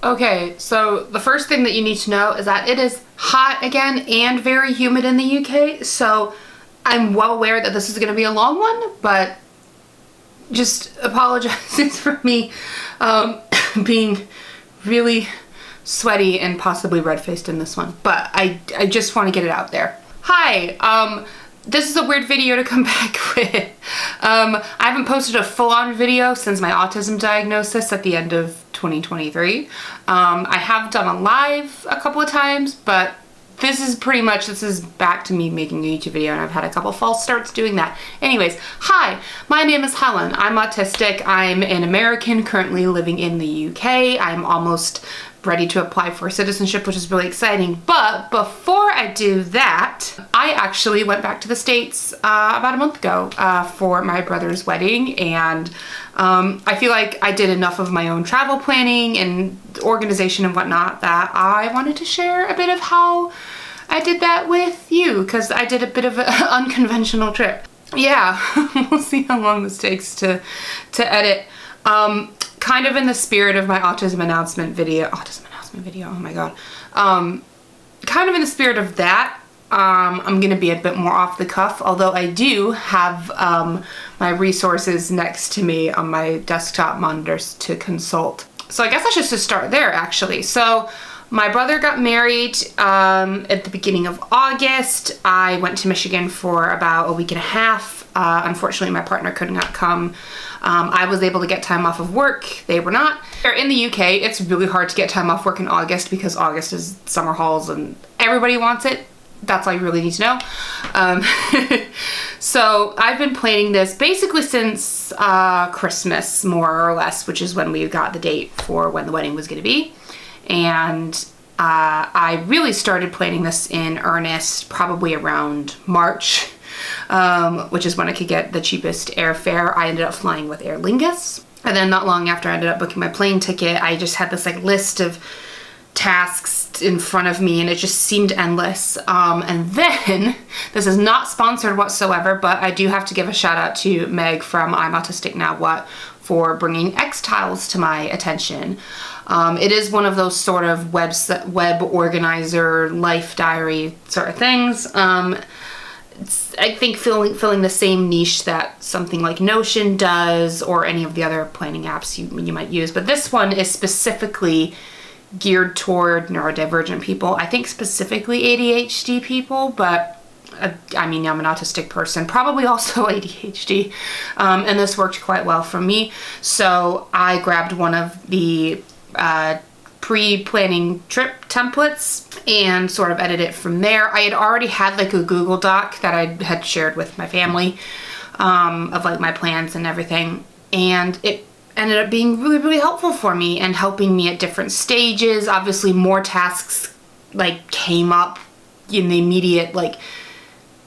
Okay, so the first thing that you need to know is that it is hot again and very humid in the UK, so I'm well aware that this is going to be a long one, but just apologizes for me being really sweaty and possibly red-faced in this one, but I just want to get it out there. Hi, this is a weird video to come back with. I haven't posted a full-on video since my autism diagnosis at the end of 2023. I have done a live a couple of times, but this is back to me making a YouTube video, and I've had a couple false starts doing that. Anyways, hi, my name is Helen. I'm autistic. I'm an American currently living in the UK. I'm almost ready to apply for citizenship, which is really exciting. But before I do that, I actually went back to the States about a month ago for my brother's wedding, and I feel like I did enough of my own travel planning and organization and whatnot that I wanted to share a bit of how I did that with you, because I did a bit of an unconventional trip. Yeah, we'll see how long this takes to edit. Kind of in the spirit of my autism announcement video, oh my god. Kind of in the spirit of that, I'm gonna be a bit more off the cuff, although I do have my resources next to me on my desktop monitors to consult. So I guess I should just start there, actually. So my brother got married at the beginning of August. I went to Michigan for about a week and a half. Unfortunately, my partner could not come. I was able to get time off of work. They were not. In the UK, it's really hard to get time off work in August because August is summer halls and everybody wants it. That's all you really need to know. So I've been planning this basically since Christmas, more or less, which is when we got the date for when the wedding was going to be. And I really started planning this in earnest probably around March, which is when I could get the cheapest airfare. I ended up flying with Aer Lingus. And then not long after I ended up booking my plane ticket, I just had this list of tasks in front of me, and it just seemed endless. And then, this is not sponsored whatsoever, but I do have to give a shout out to Meg from I'm Autistic Now What for bringing X-Tiles to my attention. It is one of those sort of web organizer, life diary sort of things. It's, I think, filling the same niche that something like Notion does, or any of the other planning apps you might use. But this one is specifically geared toward neurodivergent people. I think specifically ADHD people, but I mean, I'm an autistic person, probably also ADHD, and this worked quite well for me. So I grabbed one of the pre-planning trip templates and sort of edited it from there. I had already had a Google Doc that I had shared with my family of my plans and everything, and it ended up being really, really helpful for me and helping me at different stages. Obviously, more tasks came up in the immediate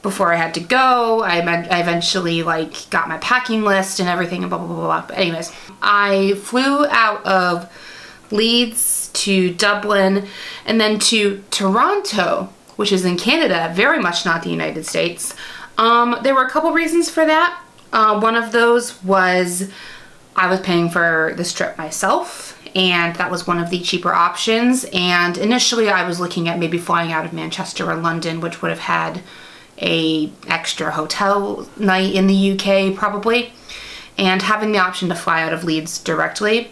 before I had to go. I eventually got my packing list and everything and blah blah blah blah. But anyways, I flew out of Leeds to Dublin and then to Toronto, which is in Canada, very much not the United States. There were a couple reasons for that. One of those was I was paying for this trip myself, and that was one of the cheaper options. And initially I was looking at maybe flying out of Manchester or London, which would have had a extra hotel night in the UK probably. And having the option to fly out of Leeds directly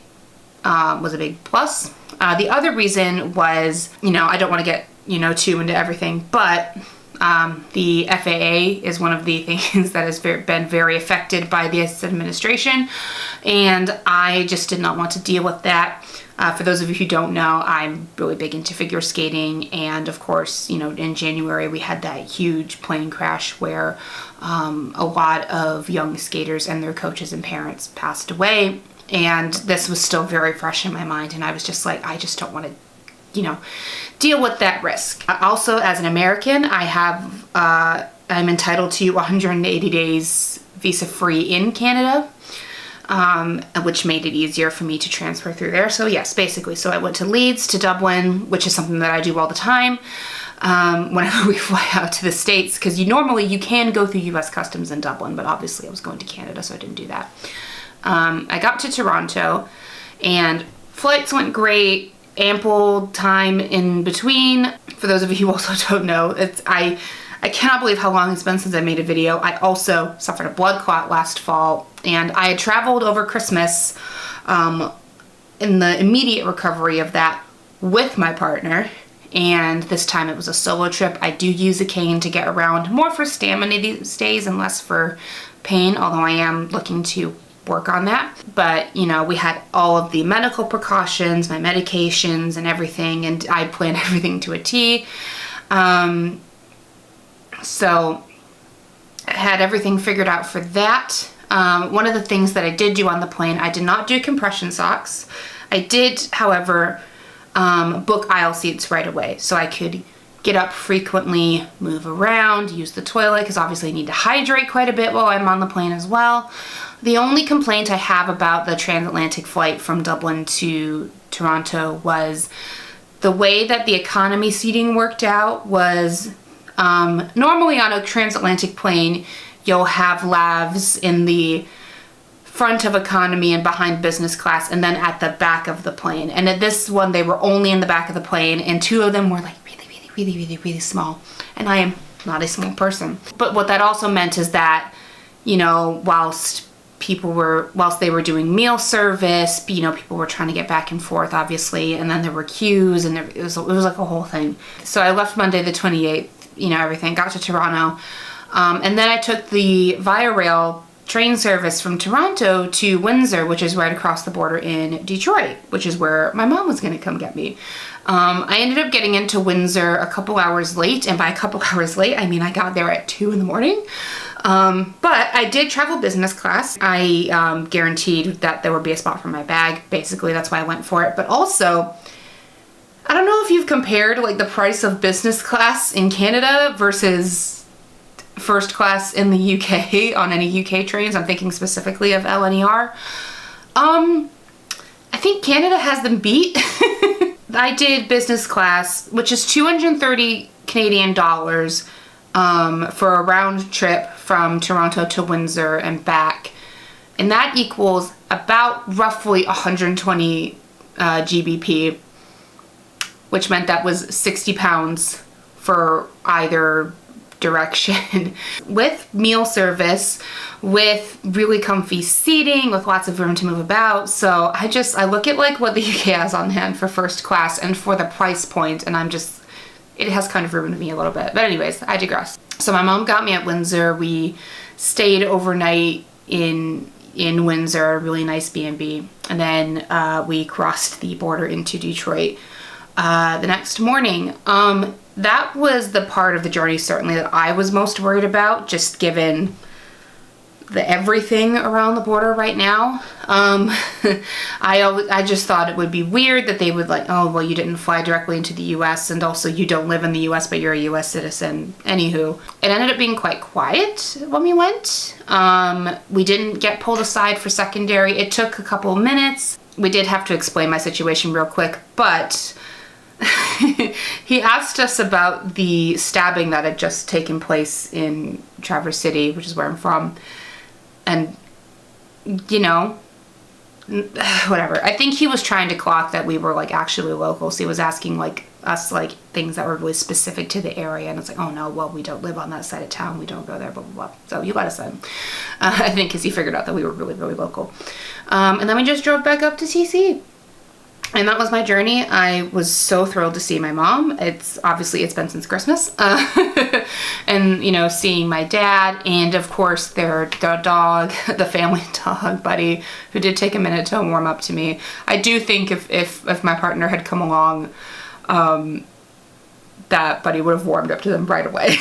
was a big plus. The other reason was, I don't want to get, too into everything, but the FAA is one of the things that has been very affected by this administration, and I just did not want to deal with that. For those of you who don't know, I'm really big into figure skating, and of course, in January we had that huge plane crash where a lot of young skaters and their coaches and parents passed away, and this was still very fresh in my mind, and I was just I just don't want to deal with that risk. Also, as an American, I'm entitled to 180 days visa-free in Canada, which made it easier for me to transfer through there. So yes, basically, so I went to Leeds to Dublin, which is something that I do all the time whenever we fly out to the States, because normally you can go through US Customs in Dublin, but obviously I was going to Canada, so I didn't do that. I got to Toronto, and flights went great. ample time in between. For those of you who also don't know, I cannot believe how long it's been since I made a video. I also suffered a blood clot last fall, and I had traveled over Christmas in the immediate recovery of that with my partner, and this time it was a solo trip. I do use a cane to get around, more for stamina these days and less for pain, although I am looking to work on that. But you know, we had all of the medical precautions, my medications and everything, and I planned everything to a T. So I had everything figured out for that. One of the things that I did do on the plane, I did not do compression socks. I did, however, book aisle seats right away, so I could get up frequently, move around, use the toilet, because obviously I need to hydrate quite a bit while I'm on the plane as well. The only complaint I have about the transatlantic flight from Dublin to Toronto was the way that the economy seating worked out was, normally on a transatlantic plane, you'll have lavs in the front of economy and behind business class, and then at the back of the plane. And at this one, they were only in the back of the plane, and two of them were like really small. And I am not a small person. But what that also meant is that, you know, whilst they were doing meal service, you know, people were trying to get back and forth, obviously, and then there were queues, and it was like a whole thing. So I left Monday the 28th, you know, everything, got to Toronto, and then I took the Via Rail train service from Toronto to Windsor, which is right across the border in Detroit, which is where my mom was going to come get me. I ended up getting into Windsor a couple hours late, and by a couple hours late, I mean I got there at 2 in the morning. But I did travel business class. I guaranteed that there would be a spot for my bag. Basically, that's why I went for it. But also, I don't know if you've compared like the price of business class in Canada versus first class in the UK on any UK trains. I'm thinking specifically of LNER. I think Canada has them beat. I did business class, which is 230 Canadian dollars for a round trip from Toronto to Windsor and back. And that equals about roughly 120 GBP, which meant that was 60 pounds for either direction. With meal service, with really comfy seating, with lots of room to move about. So I look at like what the UK has on hand for first class and for the price point, and it has kind of ruined me a little bit. But anyways, I digress. So my mom got me at Windsor. We stayed overnight in Windsor, a really nice B&B, and then we crossed the border into Detroit the next morning. That was the part of the journey certainly that I was most worried about, just given the everything around the border right now. I just thought it would be weird that they would like, oh, well, you didn't fly directly into the US, and also you don't live in the US, but you're a US citizen. Anywho, it ended up being quite quiet when we went. We didn't get pulled aside for secondary. It took a couple of minutes. We did have to explain my situation real quick, but he asked us about the stabbing that had just taken place in Traverse City, which is where I'm from. And, you know, whatever. I think he was trying to clock that we were like actually local. So he was asking like us like things that were really specific to the area. And it's like, oh no, well, we don't live on that side of town. We don't go there, blah, blah, blah. So he let us in. I think because he figured out that we were really, really local. And then we just drove back up to TC. And that was my journey. I was so thrilled to see my mom. It's been since Christmas. And, you know, seeing my dad and, of course, their dog, the family dog, Buddy, who did take a minute to warm up to me. I do think if my partner had come along, that Buddy would have warmed up to them right away.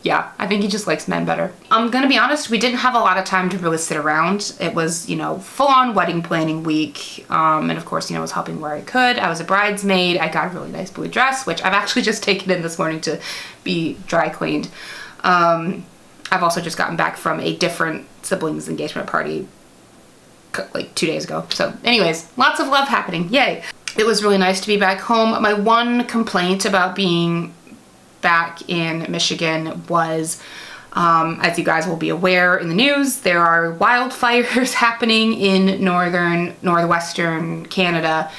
Yeah, I think he just likes men better. I'm gonna be honest, we didn't have a lot of time to really sit around. It was, you know, full-on wedding planning week. And of course, you know, I was helping where I could. I was a bridesmaid. I got a really nice blue dress, which I've actually just taken in this morning to be dry cleaned. I've also just gotten back from a different siblings engagement party like 2 days ago. So anyways, lots of love happening. Yay. It was really nice to be back home. My one complaint about being back in Michigan was As you guys will be aware in the news, there are wildfires happening in northwestern Canada,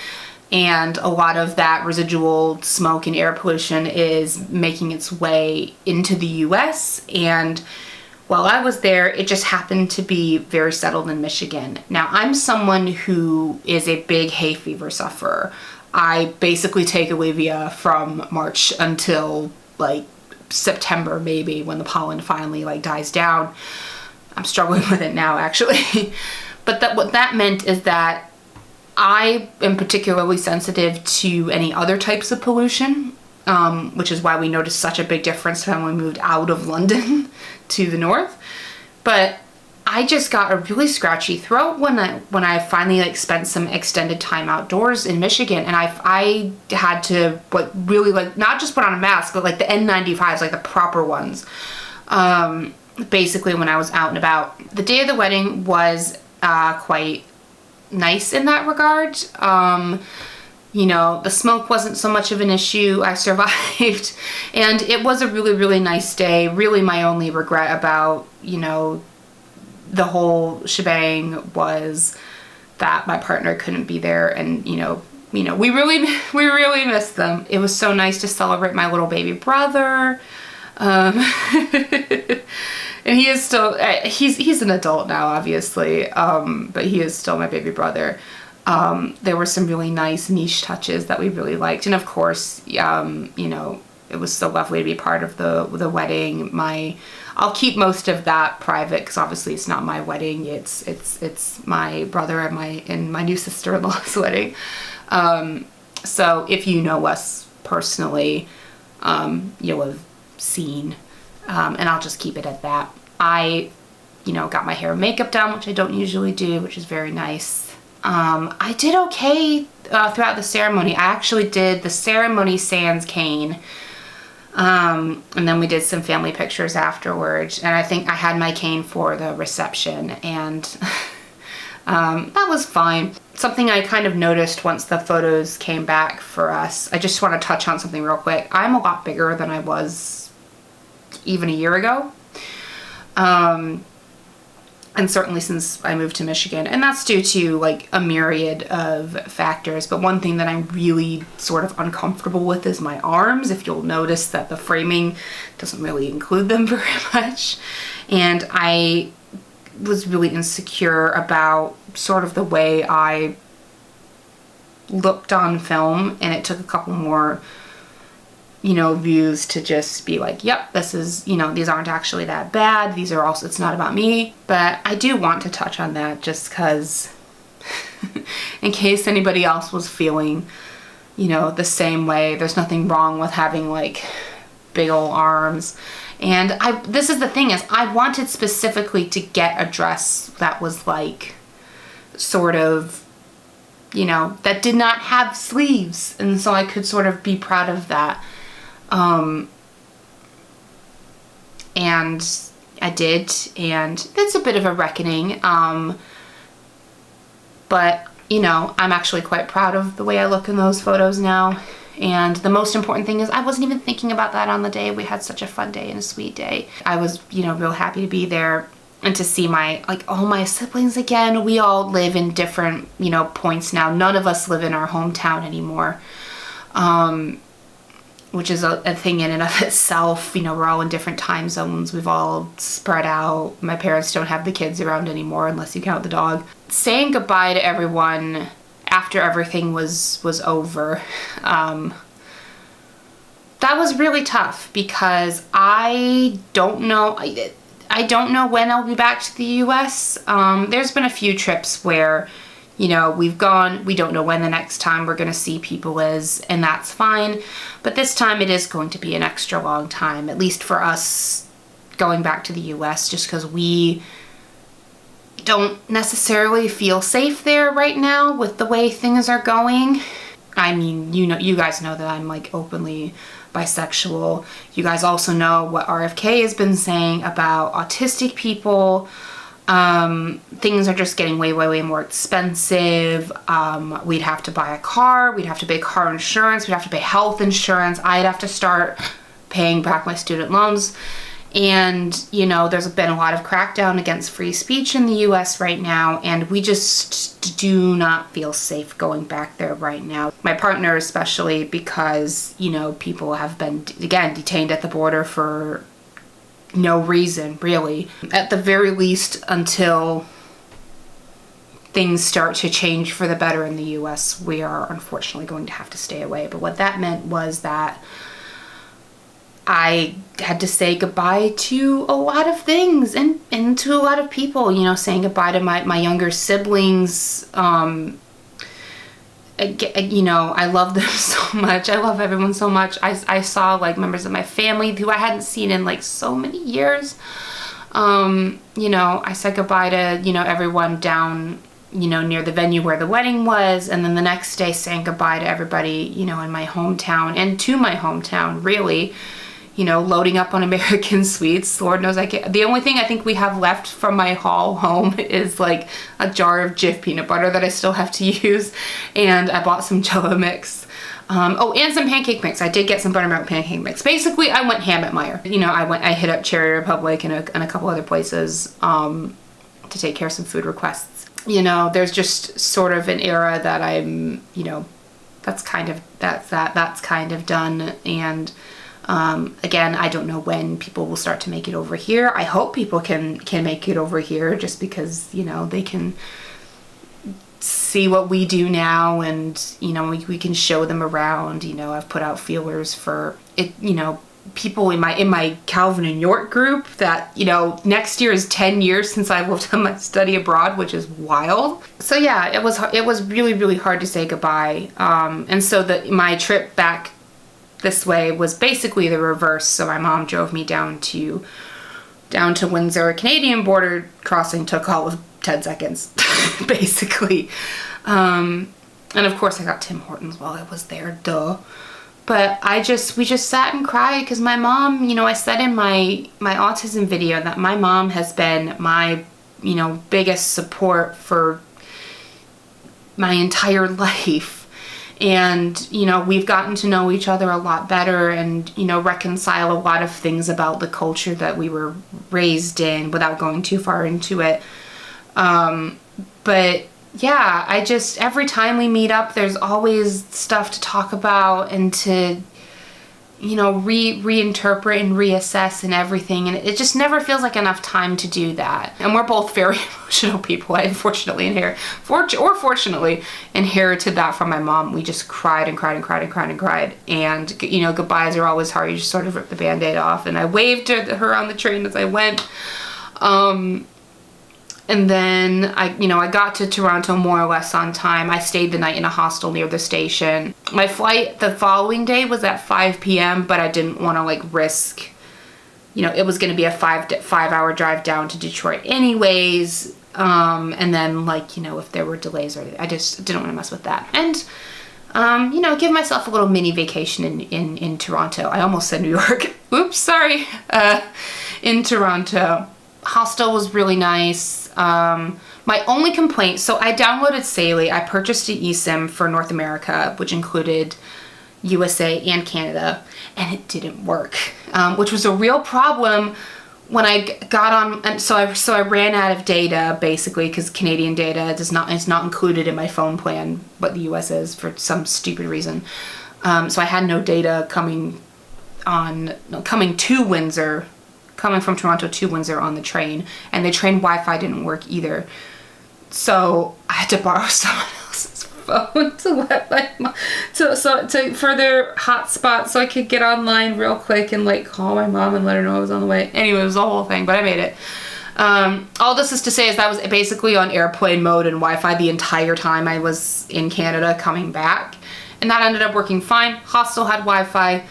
and a lot of that residual smoke and air pollution is making its way into the US. And while I was there, it just happened to be very settled in Michigan. Now, I'm someone who is a big hay fever sufferer. I basically take Olivia from March until like September, maybe, when the pollen finally like dies down. I'm struggling with it now, actually. But what that meant is that I am particularly sensitive to any other types of pollution, which is why we noticed such a big difference when we moved out of London to the north. But I just got a really scratchy throat when I finally like spent some extended time outdoors in Michigan, and I had to like really like not just put on a mask, but like the N95s, like the proper ones. Basically, when I was out and about, the day of the wedding was quite nice in that regard. You know, the smoke wasn't so much of an issue. I survived, and it was a really, really nice day. Really, my only regret about, you know, the whole shebang was that my partner couldn't be there, and we really missed them. It was so nice to celebrate my little baby brother. And he is still, he's an adult now, obviously, but he is still my baby brother. There were some really nice niche touches that we really liked. And of course, it was so lovely to be part of the wedding. I'll keep most of that private because obviously it's not my wedding. It's my brother and my new sister-in-law's wedding. So if you know us personally, you'll have seen, and I'll just keep it at that. I, got my hair and makeup done, which I don't usually do, which is very nice. I did okay throughout the ceremony. I actually did the ceremony sans cane, and then we did some family pictures afterwards, and I think I had my cane for the reception, and that was fine. Something I kind of noticed once the photos came back for us, I just want to touch on something real quick. I'm a lot bigger than I was even a year ago. And certainly since I moved to Michigan, and that's due to like a myriad of factors. But one thing that I'm really sort of uncomfortable with is my arms. If you'll notice that the framing doesn't really include them very much. And I was really insecure about sort of the way I looked on film, and it took a couple more views to just be like, yep, this is, these aren't actually that bad. These are also, it's not about me. But I do want to touch on that just because in case anybody else was feeling, the same way. There's nothing wrong with having like big old arms. And this is the thing is I wanted specifically to get a dress that was like sort of, that did not have sleeves. And so I could sort of be proud of that. And I did, and it's a bit of a reckoning, but I'm actually quite proud of the way I look in those photos now. And the most important thing is I wasn't even thinking about that on the day. We had such a fun day and a sweet day. I was, real happy to be there and to see all my siblings again. We all live in different, points now. None of us live in our hometown anymore. Which is a thing in and of itself. We're all in different time zones. We've all spread out. My parents don't have the kids around anymore unless you count the dog. Saying goodbye to everyone after everything was over, that was really tough because I don't know when I'll be back to the US. There's been a few trips where we've gone, we don't know when the next time we're going to see people is, and that's fine. But this time it is going to be an extra long time, at least for us going back to the US, just because we don't necessarily feel safe there right now with the way things are going. I mean, you guys know that I'm like openly bisexual. You guys also know what RFK has been saying about autistic people. Things are just getting way, way, way more expensive. We'd have to buy a car. We'd have to pay car insurance. We'd have to pay health insurance. I'd have to start paying back my student loans. And, you know, there's been a lot of crackdown against free speech in the US right now, and we just do not feel safe going back there right now. My partner especially, because, you know, people have been, again, detained at the border for no reason, really. At the very least, until things start to change for the better in the US, we are unfortunately going to have to stay away. But what that meant was that I had to say goodbye to a lot of things and to a lot of people, you know, saying goodbye to my younger siblings. You know, I love them so much. I love everyone so much. I saw like members of my family who I hadn't seen in like so many years. You know, I said goodbye to, you know, everyone down, you know, near the venue where the wedding was. And then the next day saying goodbye to everybody, you know, in my hometown and to my hometown, really. You know, loading up on American sweets. Lord knows I can't. The only thing I think we have left from my haul home is like a jar of Jif peanut butter that I still have to use. And I bought some Jell-O mix. Oh, and some pancake mix. I did get some buttermilk pancake mix. Basically, I went ham at Meijer. You know, I hit up Cherry Republic and a couple other places to take care of some food requests. You know, there's just sort of an era that I'm, you know, that's kind of done. And again, I don't know when people will start to make it over here. I hope people can make it over here, just because, you know, they can see what we do now, and, you know, we can show them around. You know, I've put out feelers for it, you know, people in my Calvin and York group that, you know, next year is 10 years since I lived on my study abroad, which is wild. So yeah, it was really, really hard to say goodbye. And so my trip back this way was basically the reverse. So my mom drove me down to Windsor. Canadian border crossing took all of 10 seconds, basically. And of course I got Tim Hortons while I was there, duh. But we just sat and cried because my mom, you know, I said in my autism video that my mom has been my, you know, biggest support for my entire life. And, you know, we've gotten to know each other a lot better and, you know, reconcile a lot of things about the culture that we were raised in without going too far into it. But yeah, every time we meet up, there's always stuff to talk about and to, you know, reinterpret and reassess and everything. And it just never feels like enough time to do that. And we're both very emotional people. I unfortunately fortunately inherited that from my mom. We just cried and cried and cried and cried and cried. And, you know, goodbyes are always hard. You just sort of rip the Band-Aid off. And I waved to her on the train as I went. And then I got to Toronto more or less on time. I stayed the night in a hostel near the station. My flight the following day was at 5 p.m., but I didn't want to like risk, you know, it was going to be a 5-hour drive down to Detroit anyways. And then, like, you know, if there were delays or I just didn't want to mess with that. And, you know, give myself a little mini vacation in Toronto. I almost said New York. Oops, sorry. In Toronto. Hostel was really nice. My only complaint, so I downloaded Saley. I purchased an eSIM for North America, which included USA and Canada, and it didn't work, which was a real problem when I got on. And so I ran out of data, basically, because Canadian data is not included in my phone plan, but the US is for some stupid reason. So I had no data coming to Windsor. Coming from Toronto to Windsor on the train, and the train Wi-Fi didn't work either. So I had to borrow someone else's phone to let my mom, for their hotspot, so I could get online real quick and like call my mom and let her know I was on the way. Anyway, it was the whole thing, but I made it. All this is to say is that was basically on airplane mode and Wi-Fi the entire time I was in Canada coming back, and that ended up working fine. Hostel had Wi-Fi,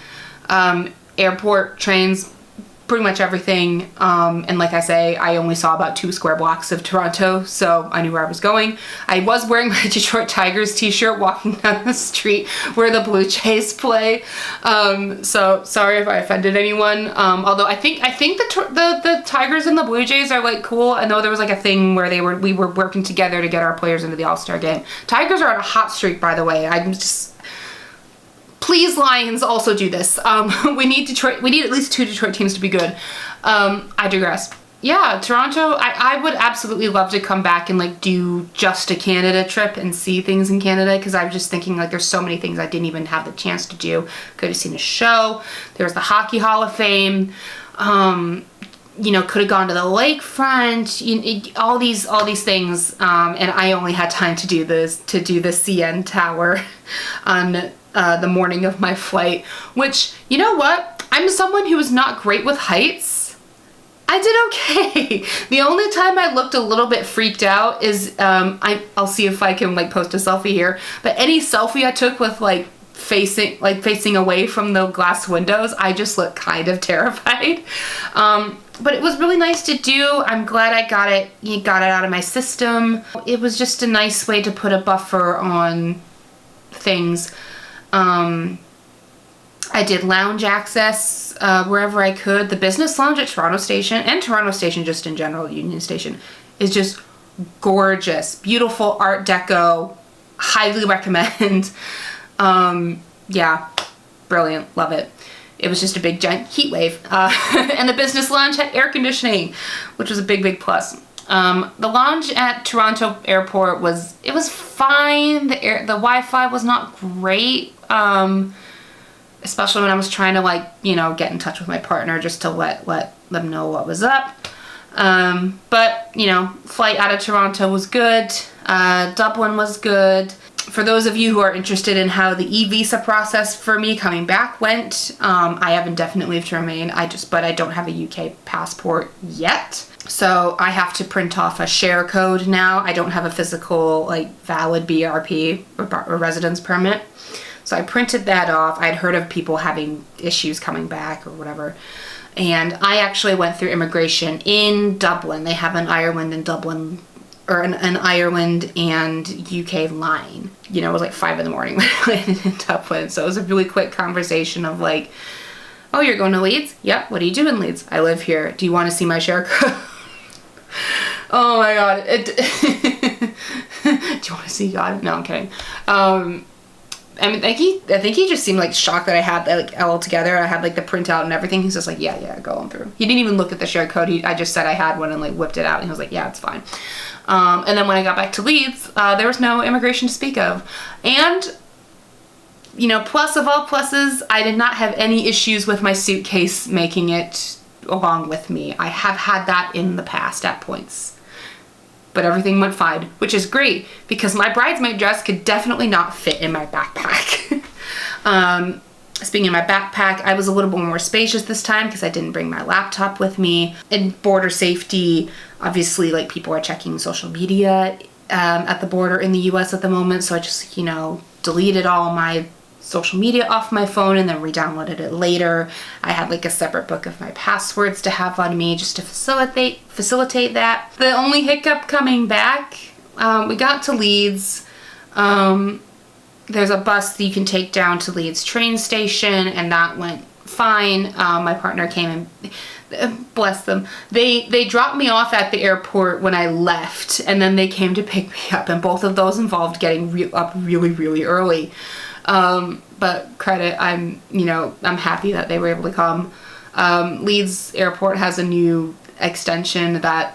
airport, trains, pretty much everything. And like I say, I only saw about 2 square blocks of Toronto, so I knew where I was going. I was wearing my Detroit Tigers t-shirt walking down the street where the Blue Jays play. So sorry if I offended anyone. Although I think the Tigers and the Blue Jays are like cool. I know there was like a thing where we were working together to get our players into the All-Star game. Tigers are on a hot streak, by the way. Please, Lions, also do this. We need at least 2 Detroit teams to be good. I digress. Yeah, Toronto, I would absolutely love to come back and like do just a Canada trip and see things in Canada, because I'm just thinking like there's so many things I didn't even have the chance to do. Could have seen a show. There's the Hockey Hall of Fame. You know, could have gone to the lakefront. All these things, and I only had time to do the CN Tower on the morning of my flight. Which, you know what? I'm someone who is not great with heights. I did okay. The only time I looked a little bit freaked out is, I'll see if I can like post a selfie here, but any selfie I took with like facing away from the glass windows, I just looked kind of terrified. But it was really nice to do. I'm glad I got it out of my system. It was just a nice way to put a buffer on things. I did lounge access wherever I could. The business lounge at Toronto Station, and Toronto Station just in general, Union Station, is just gorgeous. Beautiful Art Deco. Highly recommend. Yeah, brilliant. Love it. It was just a big giant heat wave. And the business lounge had air conditioning, which was a big plus. The lounge at Toronto Airport was fine. The Wi-Fi was not great. Especially when I was trying to like, you know, get in touch with my partner just to let them know what was up. But, you know, flight out of Toronto was good. Dublin was good. For those of you who are interested in how the e-visa process for me coming back went, I have indefinite leave to remain. but I don't have a UK passport yet. So I have to print off a share code now. I don't have a physical, like, valid BRP or residence permit. So I printed that off. I'd heard of people having issues coming back or whatever. And I actually went through immigration in Dublin. They have an Ireland and Dublin, or an Ireland and UK line. You know, it was like 5 a.m. when I landed in Dublin. So it was a really quick conversation of like, oh, you're going to Leeds? Yep. What do you do in Leeds? I live here. Do you want to see my share code? Oh my God. Do you want to see God? No, I'm kidding. I mean, I think he just seemed like shocked that I had that like all together. I had like the printout and everything. He's just like, yeah, going through. He didn't even look at the share code. I just said I had one and like whipped it out, and he was like, yeah, it's fine. And then when I got back to Leeds, there was no immigration to speak of. And, you know, plus of all pluses, I did not have any issues with my suitcase making it along with me. I have had that in the past at points. But everything went fine, which is great because my bridesmaid dress could definitely not fit in my backpack. Speaking of my backpack, I was a little bit more spacious this time because I didn't bring my laptop with me. In border safety, obviously, like, people are checking social media at the border in the US at the moment, so I just, you know, deleted all my social media off my phone and then re-downloaded it later. I had like a separate book of my passwords to have on me just to facilitate that. The only hiccup coming back, we got to Leeds. There's a bus that you can take down to Leeds train station, and that went fine. My partner came and bless them. They dropped me off at the airport when I left, and then they came to pick me up, and both of those involved getting up really early. But credit, I'm happy that they were able to come. Leeds Airport has a new extension that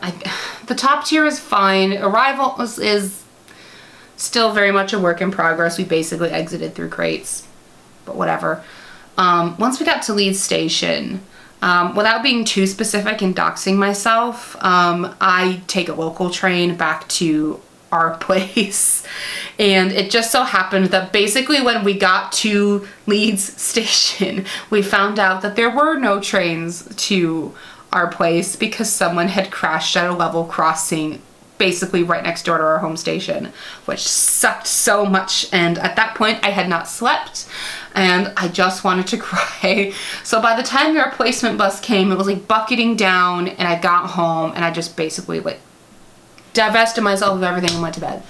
the top tier is fine. Arrival is still very much a work in progress. We basically exited through crates, but whatever. Once we got to Leeds Station, without being too specific and doxing myself, I take a local train back to our place, and it just so happened that basically when we got to Leeds Station, we found out that there were no trains to our place because someone had crashed at a level crossing basically right next door to our home station, which sucked so much. And at that point I had not slept and I just wanted to cry. So by the time the replacement bus came, it was like bucketing down, and I got home and I just basically like divested myself of everything and went to bed.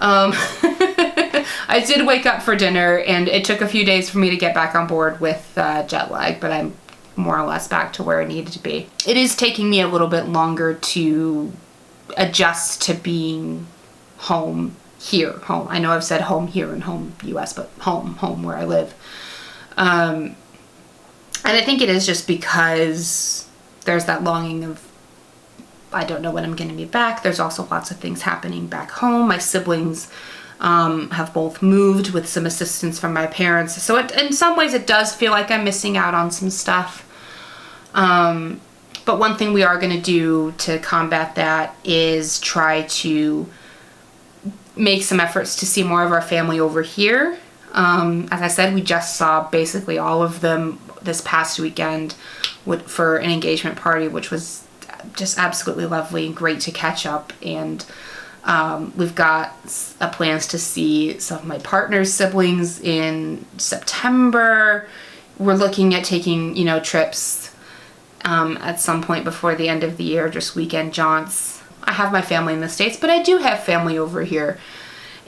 I did wake up for dinner, and it took a few days for me to get back on board with jet lag, but I'm more or less back to where I needed to be. It is taking me a little bit longer to adjust to being home here. Home. I know I've said home here and home US, but home where I live. And I think it is just because there's that longing of, I don't know when I'm going to be back. There's also lots of things happening back home. My siblings have both moved with some assistance from my parents. So in some ways it does feel like I'm missing out on some stuff. But one thing we are going to do to combat that is try to make some efforts to see more of our family over here. As I said, we just saw basically all of them this past weekend for an engagement party, which was just absolutely lovely and great to catch up. And we've got plans to see some of my partner's siblings in September. We're looking at taking, trips at some point before the end of the year, just weekend jaunts. I have my family in the States, but I do have family over here.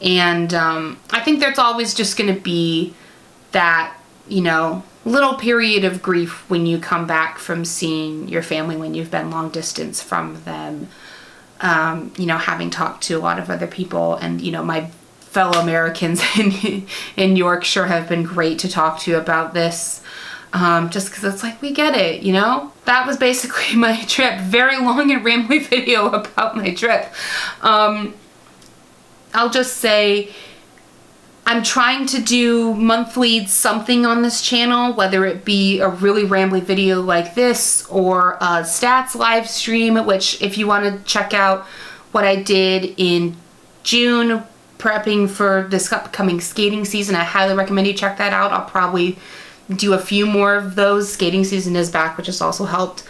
And I think there's always just going to be that, little period of grief when you come back from seeing your family when you've been long distance from them. Having talked to a lot of other people, and, my fellow Americans in Yorkshire have been great to talk to about this. Just because it's like, we get it, That was basically my trip. Very long and rambly video about my trip. I'll just say I'm trying to do monthly something on this channel, whether it be a really rambly video like this or a stats live stream, which if you want to check out what I did in June prepping for this upcoming skating season, I highly recommend you check that out. I'll probably do a few more of those. Skating season is back, which has also helped.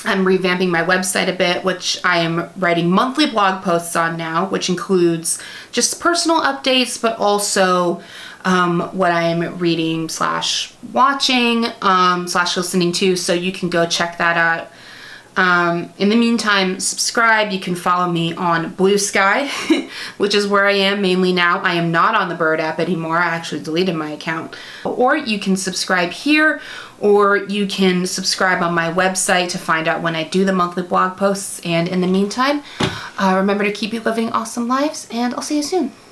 I'm revamping my website a bit, which I am writing monthly blog posts on now, which includes just personal updates, but also what I'm reading / watching / listening to, so you can go check that out. In the meantime, subscribe. You can follow me on Blue Sky, which is where I am mainly now. I am not on the Bird app anymore. I actually deleted my account. Or you can subscribe here, or you can subscribe on my website to find out when I do the monthly blog posts. And in the meantime, remember to keep you living awesome lives, and I'll see you soon.